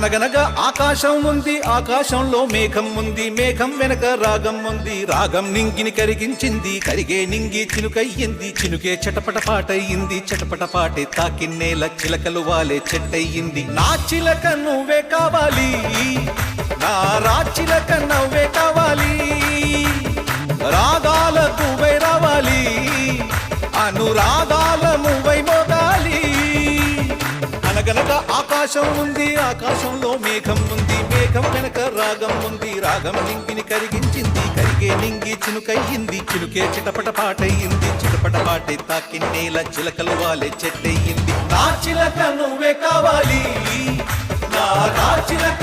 అనగనగా ఆకాశం ఉంది, ఆకాశంలో మేఘం ఉంది, మేఘం వెనక రాగం ఉంది, రాగం నింగిని కరిగించింది, కరిగే నింగి చినుకయ్యింది, చినుకే చటపట పాటయ్యింది, చటపట పాటే తాకిన్నేల చిలకలు వాలే చెట్టయ్యింది. నా చిలక నువ్వే కావాలి, నా రాచిలక నవ్వే కావాలి, రాగాల నువ్వై రావాలి, అనురాగాల నువ్వై మోగాలి. అనగనగా ఆకాశం ఉంది, ఆకాశంలో మేఘం ఉంది, మేఘం వెనక రాగం ఉంది, రాగం నింగిని కరిగించింది, కరిగే నింగి చినుకయ్యింది, చినుకే చిటపట పాటయ్యింది, చిటపట పాటే తాకిన్నేల చిలకలు వాలే చెట్టయ్యింది. నా చిలక నువ్వే కావాలి, నా చిలక